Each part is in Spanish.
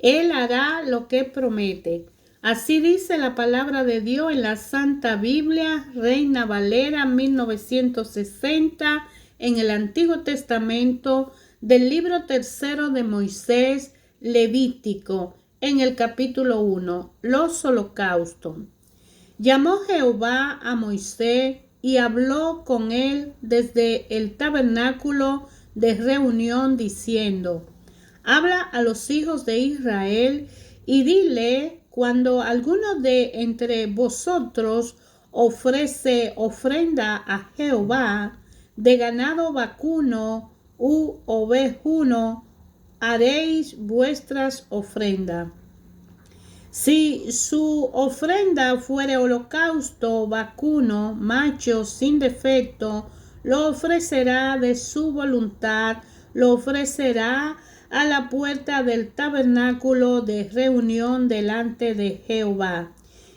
Él hará lo que promete. Así dice la palabra de Dios en la Santa Biblia, Reina Valera 1960, en el Antiguo Testamento, del libro tercero de Moisés, Levítico, en el capítulo 1, los holocaustos. Llamó Jehová a Moisés y habló con él desde el tabernáculo de reunión diciendo: Habla a los hijos de Israel y dile: cuando alguno de entre vosotros ofrece ofrenda a Jehová de ganado vacuno u ovejuno, haréis vuestras ofrendas. Si su ofrenda fuere holocausto vacuno, macho sin defecto, lo ofrecerá de su voluntad, lo ofrecerá a la puerta del tabernáculo de reunión delante de Jehová,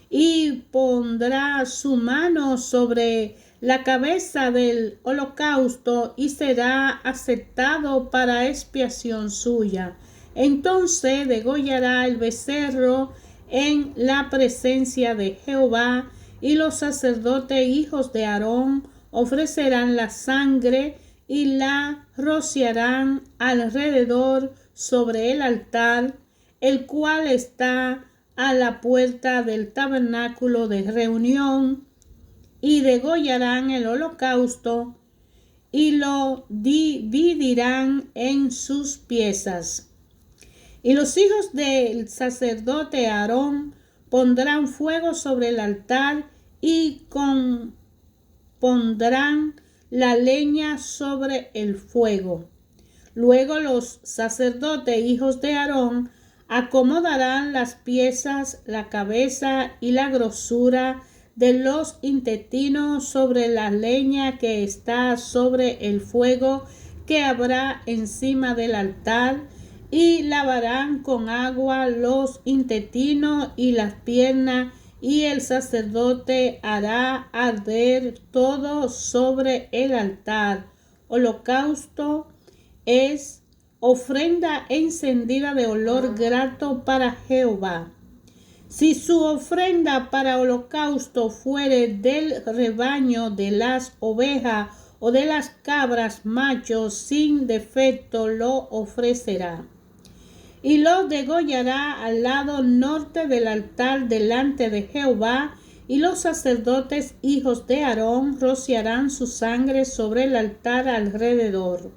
y pondrá su mano sobre la cabeza del holocausto y será aceptado para expiación suya. Entonces degollará el becerro en la presencia de Jehová, y los sacerdotes hijos de Aarón ofrecerán la sangre y la rociarán alrededor sobre el altar, el cual está a la puerta del tabernáculo de reunión, y degollarán el holocausto y lo dividirán en sus piezas. Y los hijos del sacerdote Aarón pondrán fuego sobre el altar y pondrán la leña sobre el fuego. Luego los sacerdotes hijos de Aarón acomodarán las piezas, la cabeza y la grosura de los intestinos sobre la leña que está sobre el fuego que habrá encima del altar, y lavarán con agua los intestinos y las piernas, y el sacerdote hará arder todo sobre el altar. Holocausto es ofrenda encendida de olor grato para Jehová. Si su ofrenda para holocausto fuere del rebaño de las ovejas o de las cabras machos sin defecto, lo ofrecerá. Y lo degollará al lado norte del altar delante de Jehová, y los sacerdotes hijos de Aarón rociarán su sangre sobre el altar alrededor.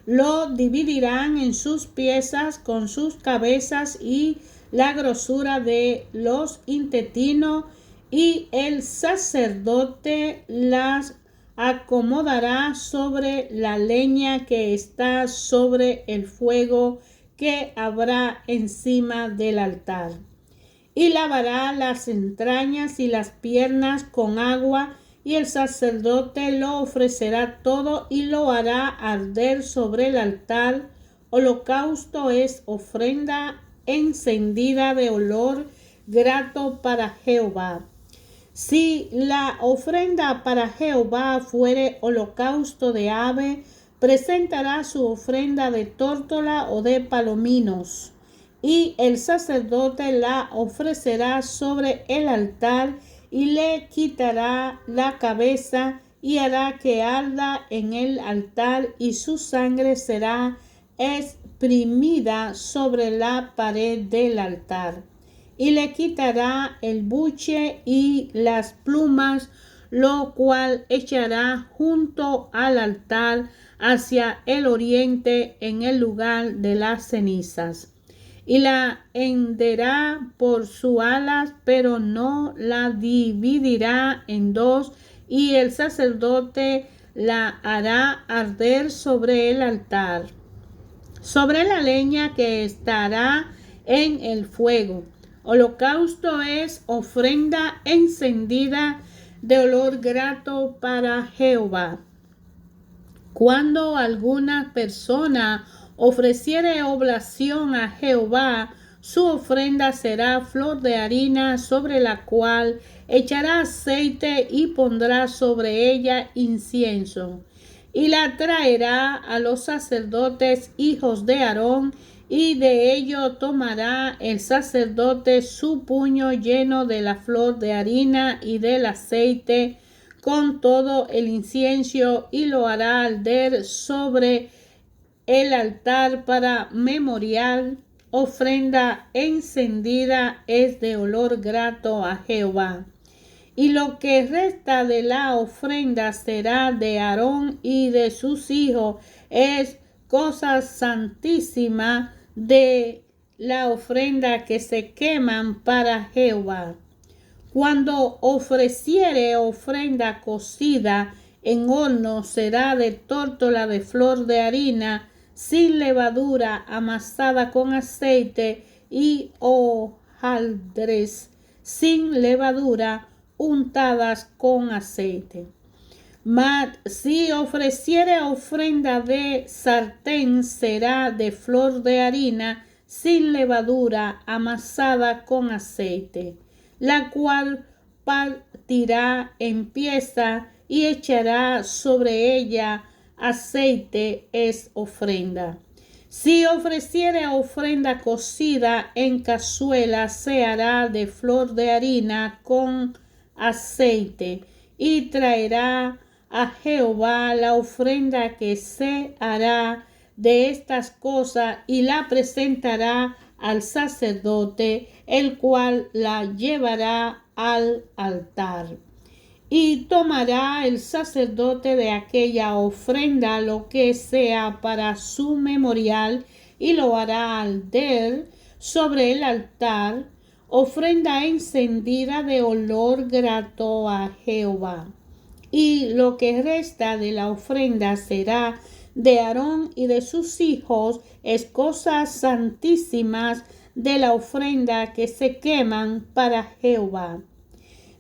Lo dividirán en sus piezas con sus cabezas y la grosura de los intestinos, y el sacerdote las acomodará sobre la leña que está sobre el fuego que habrá encima del altar, y lavará las entrañas y las piernas con agua, y el sacerdote lo ofrecerá todo y lo hará arder sobre el altar. Holocausto es ofrenda encendida de olor grato para Jehová. Si la ofrenda para Jehová fuere holocausto de ave, presentará su ofrenda de tórtola o de palominos, y el sacerdote la ofrecerá sobre el altar, y le quitará la cabeza y hará que arda en el altar, y su sangre será exprimida sobre la pared del altar. Y le quitará el buche y las plumas, lo cual echará junto al altar hacia el oriente en el lugar de las cenizas. Y la henderá por sus alas, pero no la dividirá en dos, y el sacerdote la hará arder sobre el altar, sobre la leña que estará en el fuego. Holocausto es ofrenda encendida de olor grato para Jehová. Cuando alguna persona ofreciere oblación a Jehová, su ofrenda será flor de harina, sobre la cual echará aceite y pondrá sobre ella incienso. Y la traerá a los sacerdotes hijos de Aarón, y de ello tomará el sacerdote su puño lleno de la flor de harina y del aceite con todo el incienso y lo hará arder sobre el altar para memorial. Ofrenda encendida es de olor grato a Jehová. Y lo que resta de la ofrenda será de Aarón y de sus hijos, es cosa santísima de la ofrenda que se queman para Jehová. Cuando ofreciere ofrenda cocida en horno, será de tórtola de flor de harina, sin levadura, amasada con aceite, y hojaldres sin levadura, untadas con aceite. Mas si ofreciere ofrenda de sartén, será de flor de harina, sin levadura, amasada con aceite, la cual partirá en pieza y echará sobre ella aceite, es ofrenda. Si ofreciere ofrenda cocida en cazuela, se hará de flor de harina con aceite, y traerá a Jehová la ofrenda que se hará de estas cosas, y la presentará al sacerdote, el cual la llevará al altar. Y tomará el sacerdote de aquella ofrenda lo que sea para su memorial, y lo hará arder sobre el altar, ofrenda encendida de olor grato a Jehová. Y lo que resta de la ofrenda será de Aarón y de sus hijos, es cosas santísimas de la ofrenda que se queman para Jehová.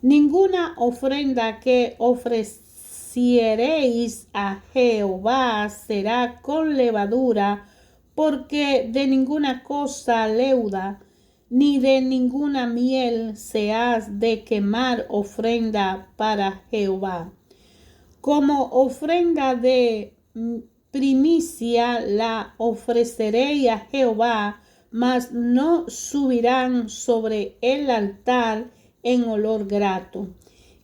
Ninguna ofrenda que ofreciereis a Jehová será con levadura, porque de ninguna cosa leuda, ni de ninguna miel se has de quemar ofrenda para Jehová. Como ofrenda de primicia la ofreceréis a Jehová, mas no subirán sobre el altar en olor grato.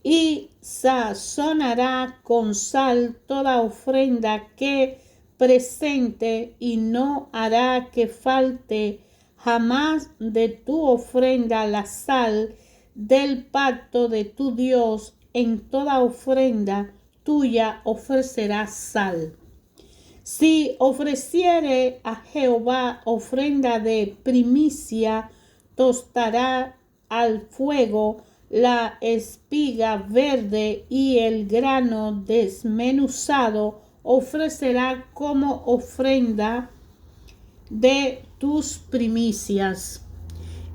Y sazonará con sal toda ofrenda que presente, y no hará que falte jamás de tu ofrenda la sal del pacto de tu Dios. En toda ofrenda tuya ofrecerás sal. Si ofreciere a Jehová ofrenda de primicia, tostará al fuego la espiga verde y el grano desmenuzado ofrecerá como ofrenda de tus primicias.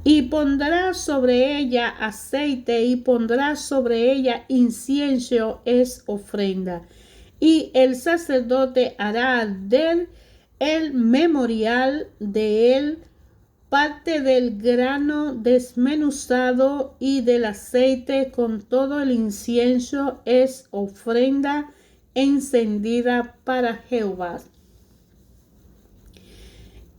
Y pondrá sobre ella aceite, y pondrá sobre ella incienso, es ofrenda. Y el sacerdote hará arder el memorial de él, parte del grano desmenuzado y del aceite con todo el incienso, es ofrenda encendida para Jehová.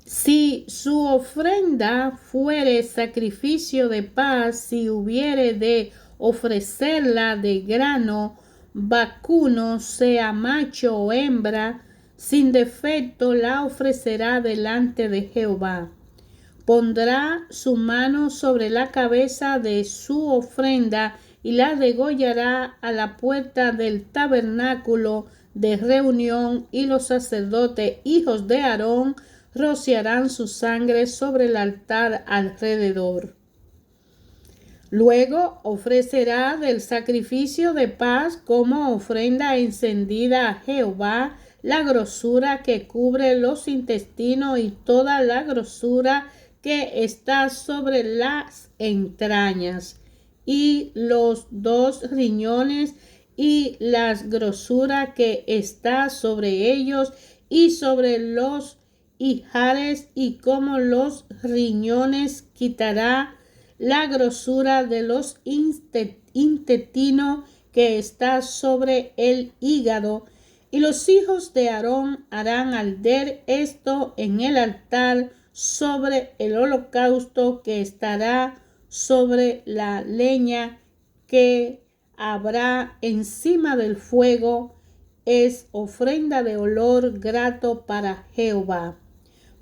Si su ofrenda fuere sacrificio de paz, si hubiere de ofrecerla de grano vacuno, sea macho o hembra, sin defecto la ofrecerá delante de Jehová. Pondrá su mano sobre la cabeza de su ofrenda y la degollará a la puerta del tabernáculo de reunión, y los sacerdotes, hijos de Aarón, rociarán su sangre sobre el altar alrededor. Luego ofrecerá del sacrificio de paz como ofrenda encendida a Jehová la grosura que cubre los intestinos y toda la grosura que está sobre las entrañas, y los 2 riñones y la grosura que está sobre ellos y sobre los ijares, y como los riñones quitará la grosura de los intestinos que está sobre el hígado. Y los hijos de Aarón harán arder esto en el altar sobre el holocausto que estará sobre la leña que habrá encima del fuego, es ofrenda de olor grato para Jehová.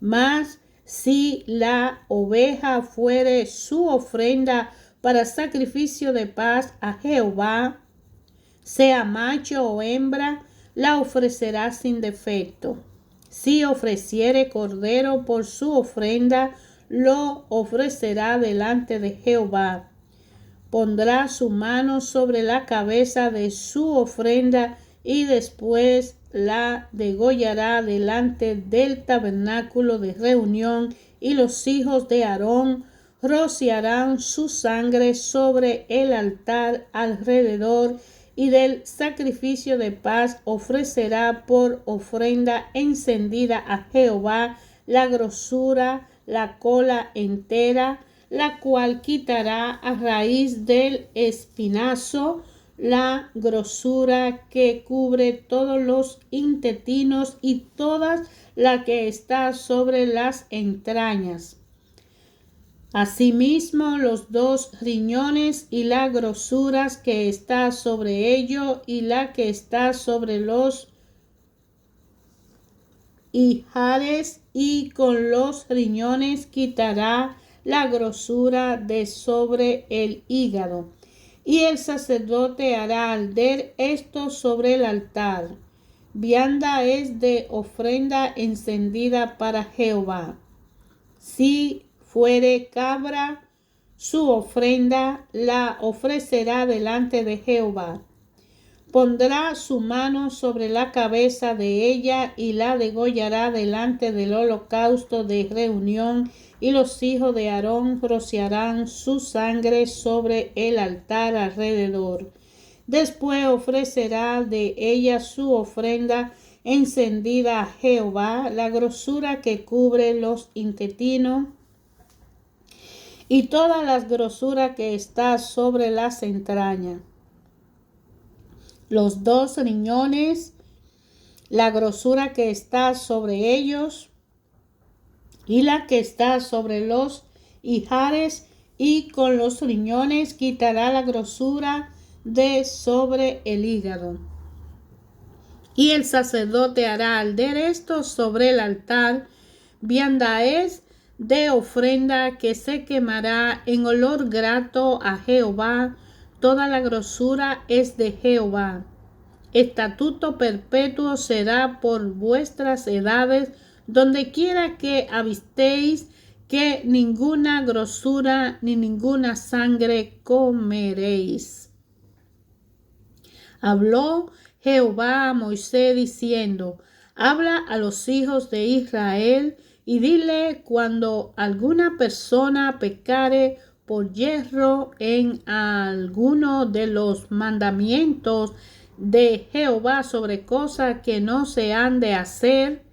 Mas si la oveja fuere su ofrenda para sacrificio de paz a Jehová, sea macho o hembra, la ofrecerá sin defecto. Si ofreciere cordero por su ofrenda, lo ofrecerá delante de Jehová. Pondrá su mano sobre la cabeza de su ofrenda y después la degollará delante del tabernáculo de reunión, y los hijos de Aarón rociarán su sangre sobre el altar alrededor, y del sacrificio de paz ofrecerá por ofrenda encendida a Jehová la grosura, la cola entera, la cual quitará a raíz del espinazo, la grosura que cubre todos los intestinos y toda la que está sobre las entrañas. Asimismo, los 2 riñones y la grosura que está sobre ello y la que está sobre los ijares, y con los riñones quitará la grosura de sobre el hígado. Y el sacerdote hará arder esto sobre el altar. Vianda es de ofrenda encendida para Jehová. Si fuere cabra, su ofrenda la ofrecerá delante de Jehová. Pondrá su mano sobre la cabeza de ella y la degollará delante del holocausto de reunión, y los hijos de Aarón rociarán su sangre sobre el altar alrededor. Después ofrecerá de ella su ofrenda encendida a Jehová, la grosura que cubre los intestinos y toda la grosura que está sobre las entrañas, los 2 riñones, la grosura que está sobre ellos y la que está sobre los ijares, y con los riñones quitará la grosura de sobre el hígado. Y el sacerdote hará arder esto sobre el altar. Vianda es de ofrenda que se quemará en olor grato a Jehová. Toda la grosura es de Jehová. Estatuto perpetuo será por vuestras edades, donde quiera que habitéis, que ninguna grosura ni ninguna sangre comeréis. Habló Jehová a Moisés diciendo: habla a los hijos de Israel y dile: cuando alguna persona pecare por yerro en alguno de los mandamientos de Jehová sobre cosas que no se han de hacer,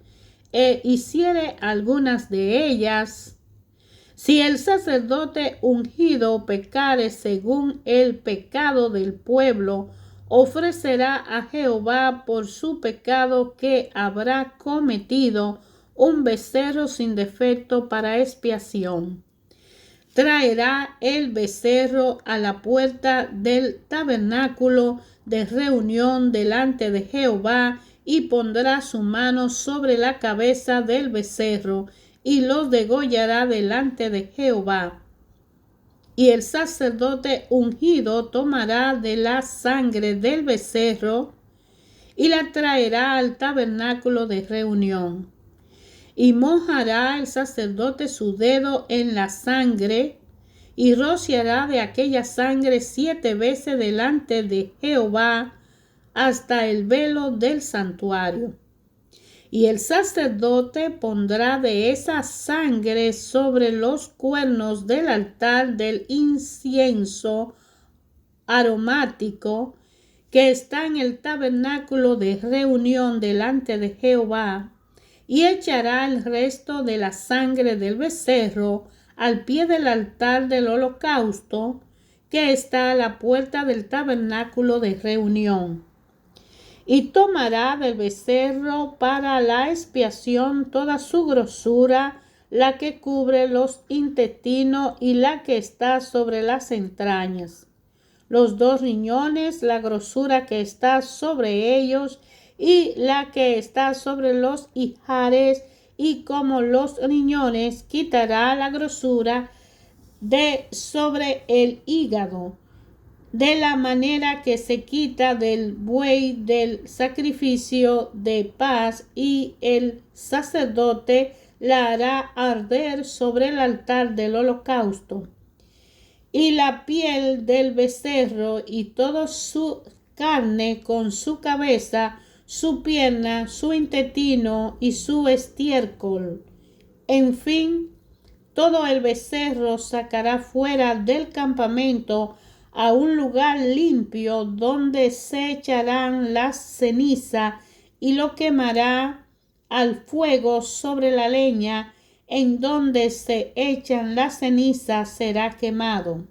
hiciere algunas de ellas, si el sacerdote ungido pecare según el pecado del pueblo, ofrecerá a Jehová por su pecado que habrá cometido un becerro sin defecto para expiación. Traerá el becerro a la puerta del tabernáculo de reunión delante de Jehová, y pondrá su mano sobre la cabeza del becerro y los degollará delante de Jehová. Y el sacerdote ungido tomará de la sangre del becerro y la traerá al tabernáculo de reunión. Y mojará el sacerdote su dedo en la sangre y rociará de aquella sangre 7 veces delante de Jehová hasta el velo del santuario. Y el sacerdote pondrá de esa sangre sobre los cuernos del altar del incienso aromático que está en el tabernáculo de reunión delante de Jehová, y echará el resto de la sangre del becerro al pie del altar del holocausto que está a la puerta del tabernáculo de reunión. Y tomará del becerro para la expiación toda su grosura, la que cubre los intestinos y la que está sobre las entrañas, los 2 riñones, la grosura que está sobre ellos y la que está sobre los ijares, y como los riñones quitará la grosura de sobre el hígado, de la manera que se quita del buey del sacrificio de paz, y el sacerdote la hará arder sobre el altar del holocausto. Y la piel del becerro y toda su carne con su cabeza, su pierna, su intestino y su estiércol. En fin, todo el becerro sacará fuera del campamento a un lugar limpio, donde se echarán la ceniza y lo quemará al fuego sobre la leña. En donde se echan la ceniza será quemado.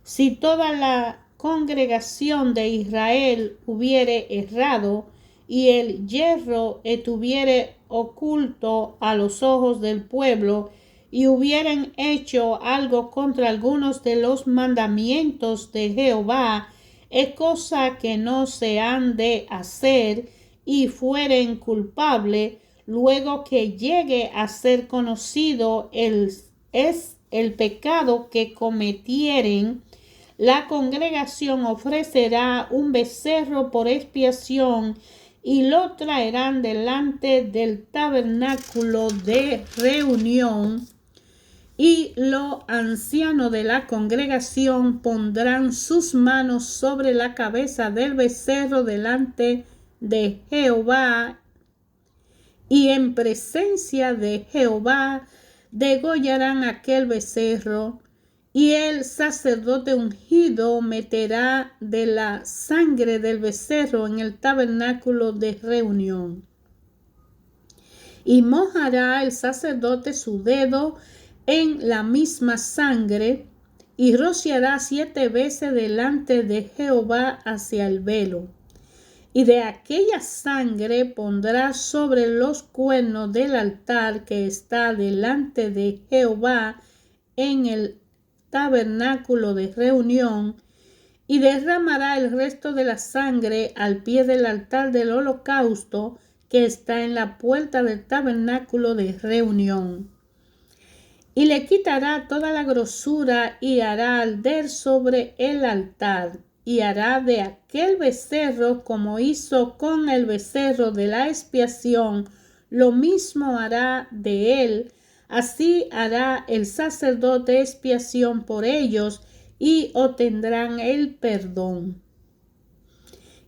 Si toda la congregación de Israel hubiere errado, y el yerro estuviere oculto a los ojos del pueblo, y hubieren hecho algo contra algunos de los mandamientos de Jehová, es cosa que no se han de hacer, y fueren culpables, luego que llegue a ser conocido el pecado que cometieren, la congregación ofrecerá un becerro por expiación, y lo traerán delante del tabernáculo de reunión, y los ancianos de la congregación pondrán sus manos sobre la cabeza del becerro delante de Jehová, y en presencia de Jehová degollarán aquel becerro, y el sacerdote ungido meterá de la sangre del becerro en el tabernáculo de reunión. Y mojará el sacerdote su dedo en la misma sangre, y rociará 7 veces delante de Jehová hacia el velo. Y de aquella sangre pondrá sobre los cuernos del altar que está delante de Jehová en el tabernáculo de reunión, y derramará el resto de la sangre al pie del altar del holocausto que está en la puerta del tabernáculo de reunión. Y le quitará toda la grosura y hará arder sobre el altar, y hará de aquel becerro como hizo con el becerro de la expiación, lo mismo hará de él. Así hará el sacerdote expiación por ellos, y obtendrán el perdón.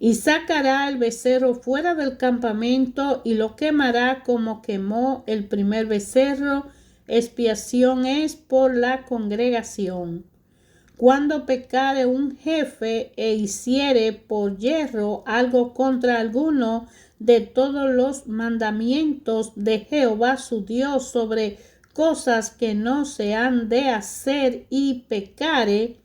Y sacará el becerro fuera del campamento, y lo quemará como quemó el primer becerro. Expiación es por la congregación. Cuando pecare un jefe e hiciere por yerro algo contra alguno de todos los mandamientos de Jehová su Dios sobre cosas que no se han de hacer, y pecare,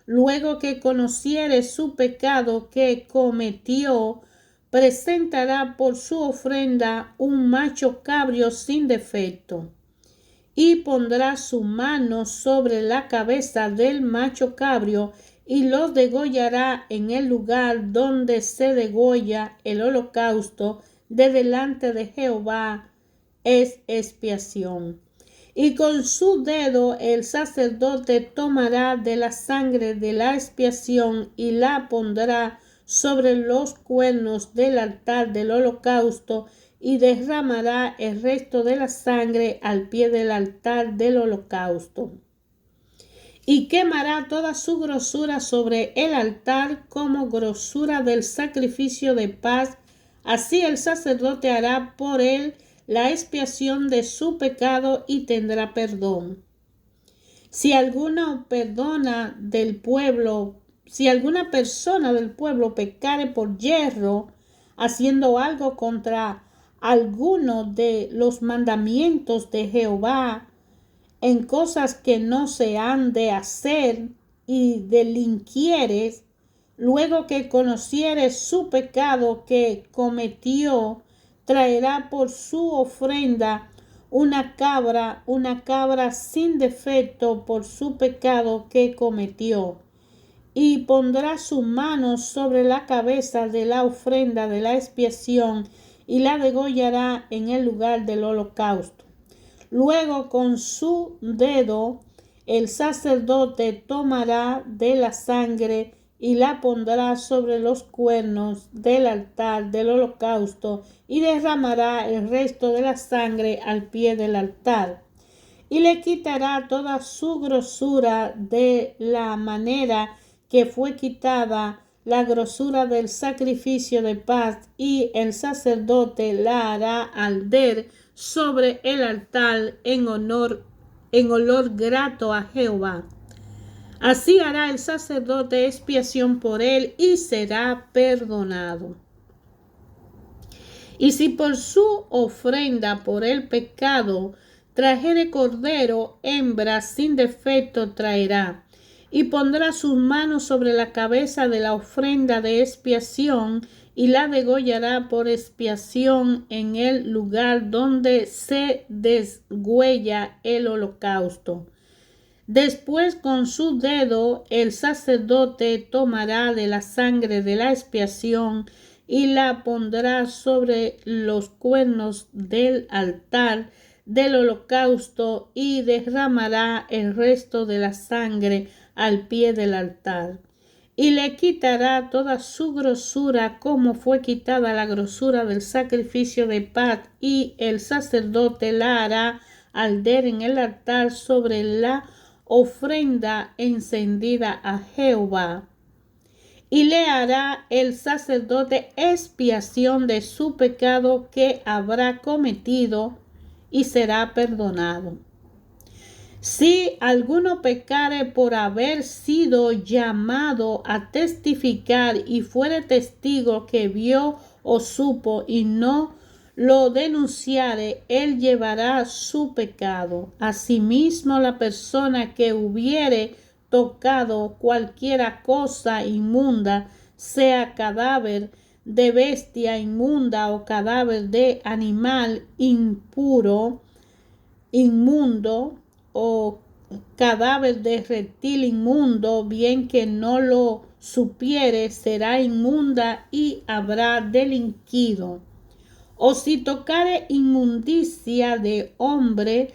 luego que conociere su pecado que cometió, presentará por su ofrenda un macho cabrio sin defecto, y pondrá su mano sobre la cabeza del macho cabrio, y lo degollará en el lugar donde se degolla el holocausto de delante de Jehová. Es expiación. Y con su dedo el sacerdote tomará de la sangre de la expiación, y la pondrá sobre los cuernos del altar del holocausto, y derramará el resto de la sangre al pie del altar del holocausto. Y quemará toda su grosura sobre el altar como grosura del sacrificio de paz. Así el sacerdote hará por él la expiación de su pecado, y tendrá perdón. Si alguna persona del pueblo pecare por yerro, haciendo algo contra alguno de los mandamientos de Jehová, en cosas que no se han de hacer, y delinquieres, luego que conociere su pecado que cometió, traerá por su ofrenda una cabra sin defecto por su pecado que cometió. Y pondrá su mano sobre la cabeza de la ofrenda de la expiación y la degollará en el lugar del holocausto. Luego con su dedo el sacerdote tomará de la sangre y la pondrá sobre los cuernos del altar del holocausto y derramará el resto de la sangre al pie del altar. Y le quitará toda su grosura de la manera que fue quitada la grosura del sacrificio de paz, y el sacerdote la hará arder sobre el altar en olor grato a Jehová. Así hará el sacerdote expiación por él y será perdonado. Y si por su ofrenda por el pecado trajere cordero, hembra sin defecto traerá, y pondrá sus manos sobre la cabeza de la ofrenda de expiación y la degollará por expiación en el lugar donde se desgüella el holocausto. Después con su dedo el sacerdote tomará de la sangre de la expiación y la pondrá sobre los cuernos del altar del holocausto y derramará el resto de la sangre al pie del altar. Y le quitará toda su grosura como fue quitada la grosura del sacrificio de paz, y el sacerdote la hará arder en el altar sobre la ofrenda encendida a Jehová. Y le hará el sacerdote expiación de su pecado que habrá cometido, y será perdonado. Si alguno pecare por haber sido llamado a testificar y fuere testigo que vio o supo y no lo denunciare, él llevará su pecado. Asimismo, la persona que hubiere tocado cualquiera cosa inmunda, sea cadáver de bestia inmunda o cadáver de animal inmundo o cadáver de reptil inmundo, bien que no lo supiere, será inmunda y habrá delinquido. O si tocare inmundicia de hombre,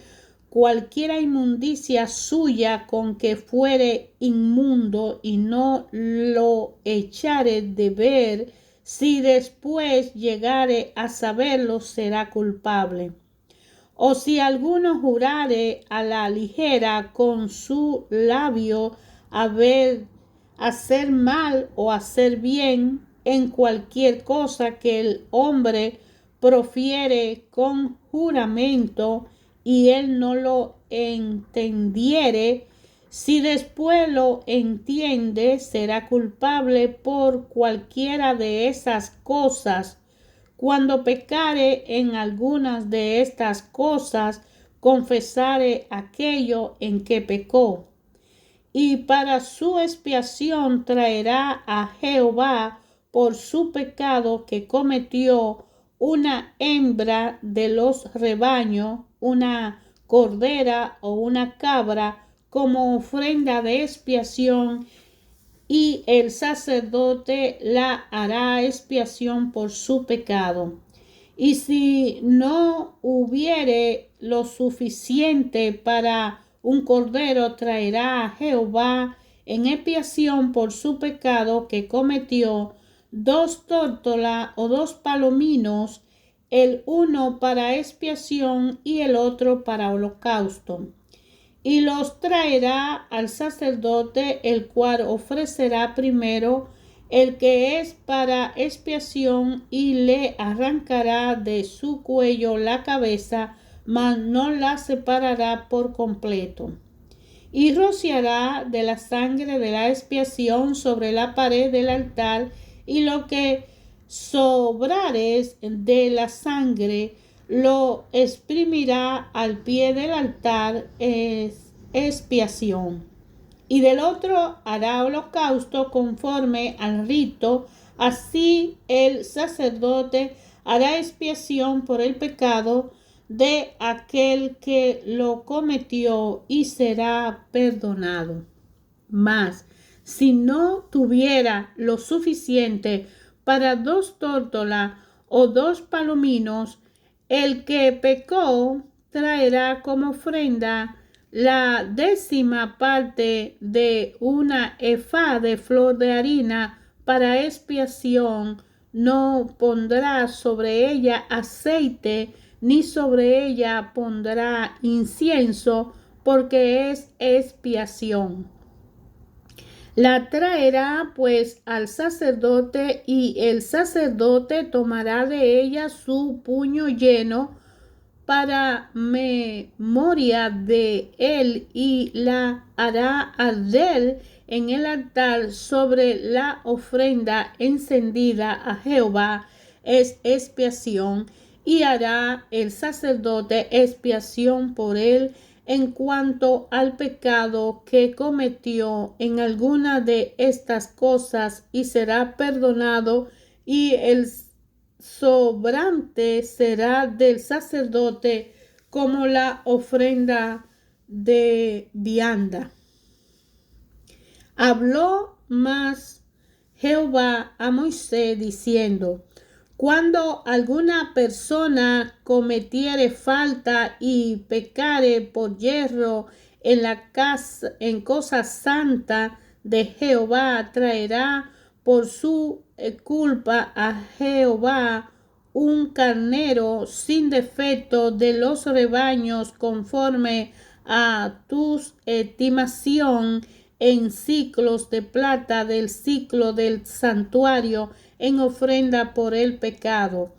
cualquiera inmundicia suya con que fuere inmundo, y no lo echare de ver, si después llegare a saberlo, será culpable. O si alguno jurare a la ligera con su labio hacer mal o hacer bien en cualquier cosa que el hombre profiere con juramento, y él no lo entendiere, si después lo entiende, será culpable por cualquiera de esas cosas. Cuando pecare en algunas de estas cosas, confesare aquello en que pecó, y para su expiación traerá a Jehová por su pecado que cometió una hembra de los rebaños, una cordera o una cabra, como ofrenda de expiación, y el sacerdote la hará expiación por su pecado. Y si no hubiere lo suficiente para un cordero, traerá a Jehová en expiación por su pecado que cometió 2 tórtolas o 2 palominos, el uno para expiación y el otro para holocausto. Y los traerá al sacerdote, el cual ofrecerá primero el que es para expiación, y le arrancará de su cuello la cabeza, mas no la separará por completo. Y rociará de la sangre de la expiación sobre la pared del altar, y lo que sobrares de la sangre lo exprimirá al pie del altar expiación. Y del otro hará holocausto conforme al rito. Así el sacerdote hará expiación por el pecado de aquel que lo cometió y será perdonado. Mas si no tuviera lo suficiente para 2 tórtolas o 2 palominos, el que pecó traerá como ofrenda la 10ª parte de una efa de flor de harina para expiación. No pondrá sobre ella aceite, ni sobre ella pondrá incienso, porque es expiación. La traerá pues al sacerdote, y el sacerdote tomará de ella su puño lleno para memoria de él, y la hará arder en el altar sobre la ofrenda encendida a Jehová. Es expiación, y hará el sacerdote expiación por él en cuanto al pecado que cometió en alguna de estas cosas, y será perdonado, y el sobrante será del sacerdote como la ofrenda de vianda. Habló más Jehová a Moisés diciendo: cuando alguna persona cometiere falta y pecare por yerro en la casa, en cosa santa de Jehová, traerá por su culpa a Jehová un carnero sin defecto de los rebaños, conforme a tu estimación, en siclos de plata del siclo del santuario, en ofrenda por el pecado.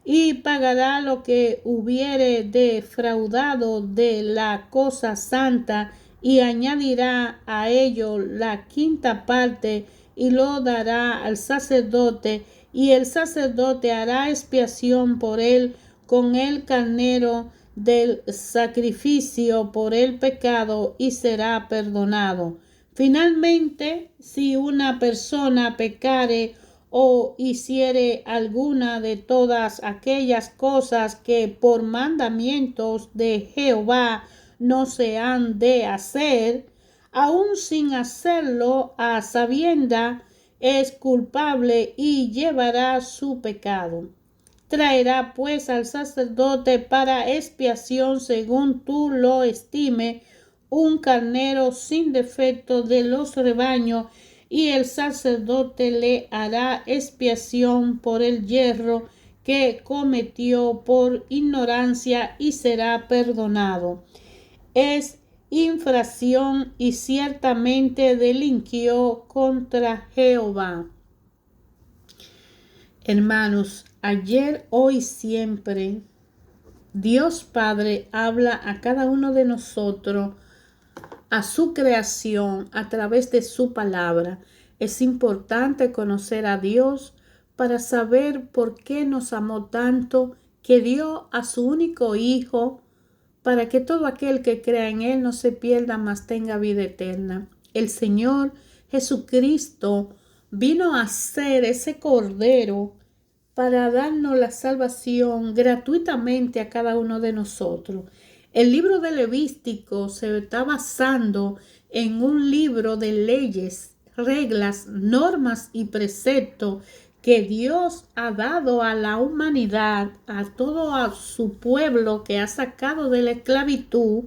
Y pagará lo que hubiere defraudado de la cosa santa, y añadirá a ello la 5ª parte, y lo dará al sacerdote, y el sacerdote hará expiación por él con el carnero del sacrificio por el pecado, y será perdonado. Finalmente, si una persona pecare o hiciere alguna de todas aquellas cosas que por mandamientos de Jehová no se han de hacer, aun sin hacerlo a sabienda, es culpable y llevará su pecado. Traerá pues al sacerdote para expiación, según tú lo estime, un carnero sin defecto de los rebaños, y el sacerdote le hará expiación por el yerro que cometió por ignorancia, y será perdonado. Es infracción, y ciertamente delinquió contra Jehová. Hermanos, ayer, hoy, siempre, Dios Padre habla a cada uno de nosotros, a su creación, a través de su palabra. Es importante conocer a Dios para saber por qué nos amó tanto, que dio a su único Hijo, para que todo aquel que crea en Él no se pierda, mas tenga vida eterna. El Señor Jesucristo vino a ser ese Cordero para darnos la salvación gratuitamente a cada uno de nosotros. El libro de Levítico se está basando en un libro de leyes, reglas, normas y preceptos que Dios ha dado a la humanidad, a todo a su pueblo que ha sacado de la esclavitud,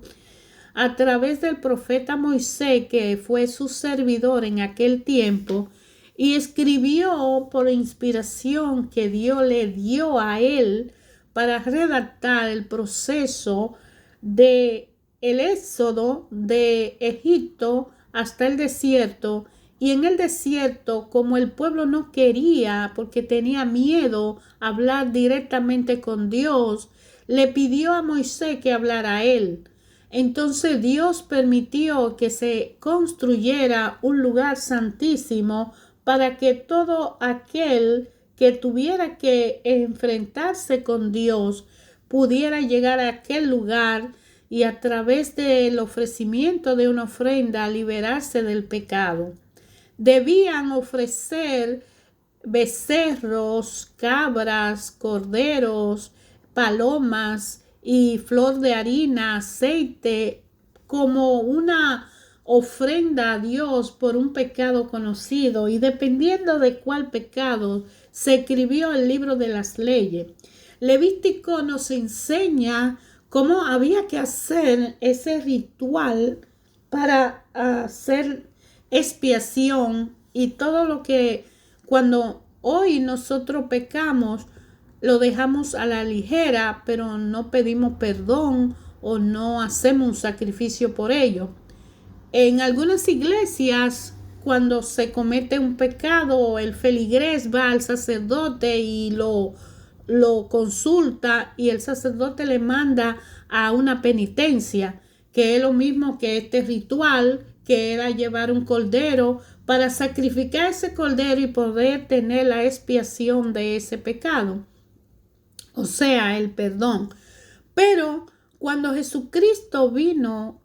a través del profeta Moisés, que fue su servidor en aquel tiempo, y escribió por inspiración que Dios le dio a él para redactar el proceso de el éxodo de Egipto hasta el desierto. Y en el desierto, como el pueblo no quería, porque tenía miedo a hablar directamente con Dios, le pidió a Moisés que hablara a él. Entonces Dios permitió que se construyera un lugar santísimo para que todo aquel que tuviera que enfrentarse con Dios pudiera llegar a aquel lugar, y a través del ofrecimiento de una ofrenda liberarse del pecado. Debían ofrecer becerros, cabras, corderos, palomas y flor de harina, aceite, como una ofrenda a Dios por un pecado conocido, y dependiendo de cuál pecado se escribió el libro de las leyes. Levítico nos enseña cómo había que hacer ese ritual para hacer expiación, y todo lo que cuando hoy nosotros pecamos lo dejamos a la ligera, pero no pedimos perdón o no hacemos un sacrificio por ello. En algunas iglesias, cuando se comete un pecado, el feligrés va al sacerdote y lo consulta, y el sacerdote le manda a una penitencia, que es lo mismo que este ritual, que era llevar un cordero para sacrificar ese cordero y poder tener la expiación de ese pecado, o sea, el perdón. Pero cuando Jesucristo vino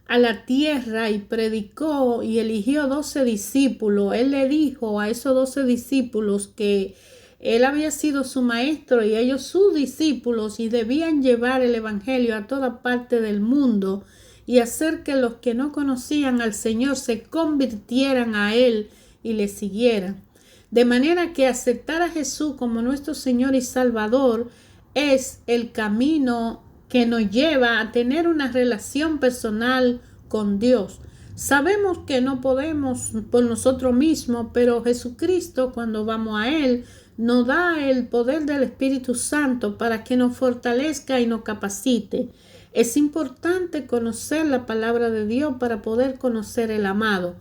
a la tierra y predicó y eligió 12 discípulos, él le dijo a esos 12 discípulos que él había sido su maestro y ellos sus discípulos, y debían llevar el evangelio a toda parte del mundo y hacer que los que no conocían al Señor se convirtieran a él y le siguieran. De manera que aceptar a Jesús como nuestro Señor y Salvador es el camino que nos lleva a tener una relación personal con Dios. Sabemos que no podemos por nosotros mismos, pero Jesucristo, cuando vamos a Él, nos da el poder del Espíritu Santo para que nos fortalezca y nos capacite. Es importante conocer la palabra de Dios para poder conocer el amado.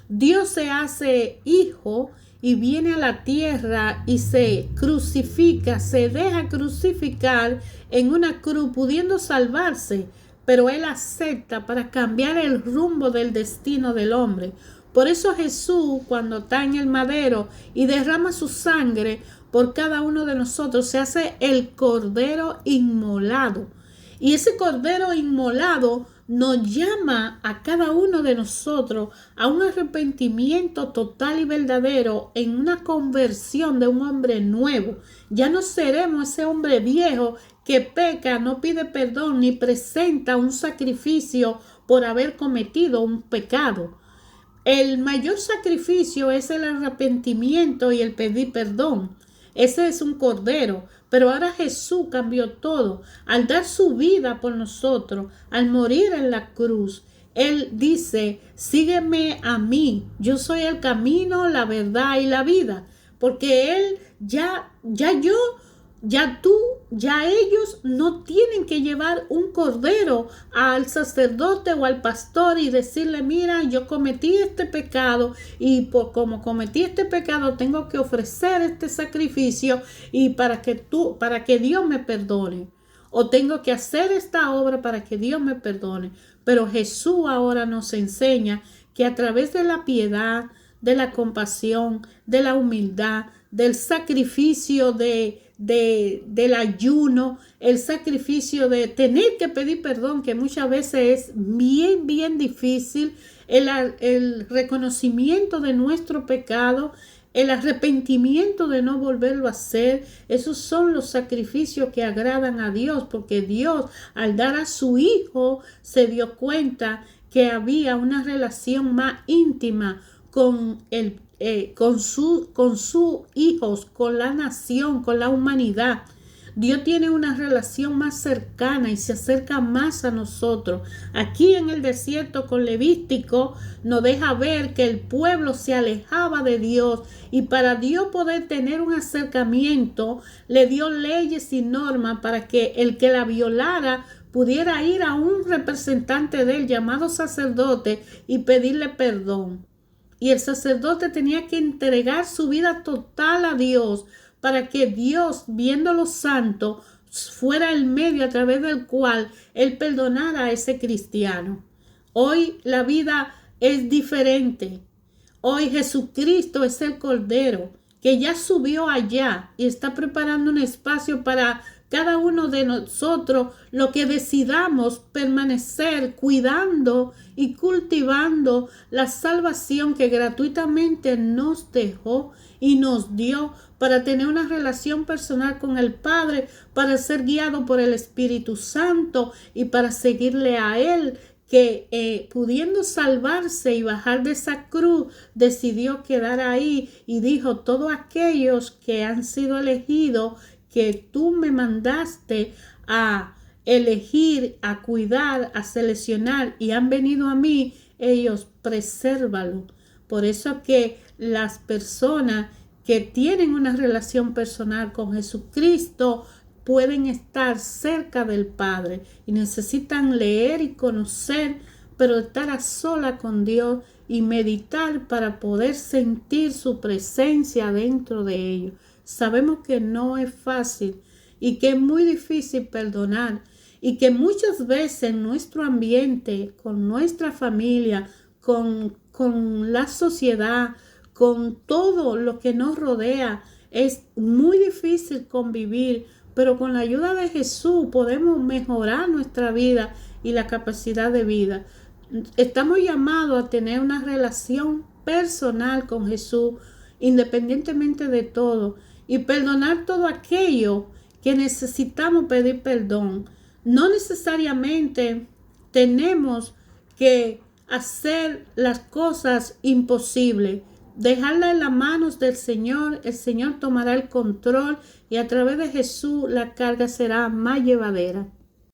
Dios se hace hijo y viene a la tierra y se crucifica, se deja crucificar en una cruz, pudiendo salvarse, pero Él acepta para cambiar el rumbo del destino del hombre. Por eso Jesús, cuando está en el madero y derrama su sangre por cada uno de nosotros, se hace el cordero inmolado. Y ese cordero inmolado nos llama a cada uno de nosotros a un arrepentimiento total y verdadero, en una conversión de un hombre nuevo. Ya no seremos ese hombre viejo que peca, no pide perdón ni presenta un sacrificio por haber cometido un pecado. El mayor sacrificio es el arrepentimiento y el pedir perdón. Ese es un cordero, pero ahora Jesús cambió todo. Al dar su vida por nosotros, al morir en la cruz, Él dice: sígueme a mí, yo soy el camino, la verdad y la vida. Porque Él ya ellos no tienen que llevar un cordero al sacerdote o al pastor y decirle: mira, yo cometí este pecado, y como cometí este pecado tengo que ofrecer este sacrificio y para que Dios me perdone, o tengo que hacer esta obra para que Dios me perdone. Pero Jesús ahora nos enseña que a través de la piedad, de la compasión, de la humildad, del sacrificio del ayuno, el sacrificio de tener que pedir perdón, que muchas veces es bien difícil, el reconocimiento de nuestro pecado, el arrepentimiento de no volverlo a hacer. Esos son los sacrificios que agradan a Dios, porque Dios, al dar a su Hijo, se dio cuenta que había una relación más íntima con sus hijos, con la nación, con la humanidad. Dios tiene una relación más cercana y se acerca más a nosotros. Aquí en el desierto con Levítico nos deja ver que el pueblo se alejaba de Dios, y para Dios poder tener un acercamiento le dio leyes y normas para que el que la violara pudiera ir a un representante de él llamado sacerdote y pedirle perdón. Y el sacerdote tenía que entregar su vida total a Dios para que Dios, viéndolo santo, fuera el medio a través del cual Él perdonara a ese cristiano. Hoy la vida es diferente. Hoy Jesucristo es el Cordero que ya subió allá y está preparando un espacio para cada uno de nosotros lo que decidamos permanecer cuidando y cultivando la salvación que gratuitamente nos dejó y nos dio para tener una relación personal con el Padre, para ser guiado por el Espíritu Santo y para seguirle a Él, que pudiendo salvarse y bajar de esa cruz, decidió quedar ahí y dijo: todos aquellos que han sido elegidos, que tú me mandaste a elegir, a cuidar, a seleccionar y han venido a mí, ellos presérvalo. Por eso que las personas que tienen una relación personal con Jesucristo pueden estar cerca del Padre y necesitan leer y conocer, pero estar a sola con Dios y meditar para poder sentir su presencia dentro de ellos. Sabemos que no es fácil y que es muy difícil perdonar y que muchas veces en nuestro ambiente, con nuestra familia, con la sociedad, con todo lo que nos rodea, es muy difícil convivir, pero con la ayuda de Jesús podemos mejorar nuestra vida y la capacidad de vida. Estamos llamados a tener una relación personal con Jesús, independientemente de todo, y perdonar todo aquello que necesitamos pedir perdón. No necesariamente tenemos que hacer las cosas imposibles. Dejarla en las manos del Señor, el Señor tomará el control y a través de Jesús la carga será más llevadera.